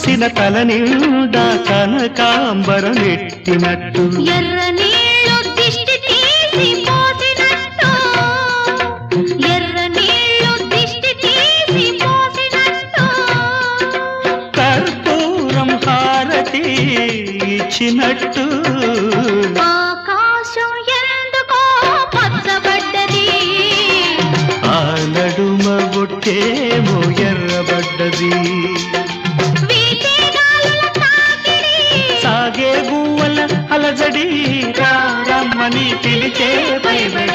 చూసిన తల నిండా కనకాంబరం ఎట్టినట్టు ఎర్ర నీళ్ళు దిష్టి తీసి పోసినట్టు ఎర్ర నీళ్ళు దిష్టి తీసి పోసినట్టు కర్పూరం హారతి ఇచ్చినట్టు ఆకాశం ఎందుకో పచ్చబడ్డది ఆ నడుమ బొట్టేమో ఎర్రబడ్డది వీచే గాలుల తాకిడి సాగే గువ్వల అలజడి రమ్మని పిలిచే పైబడి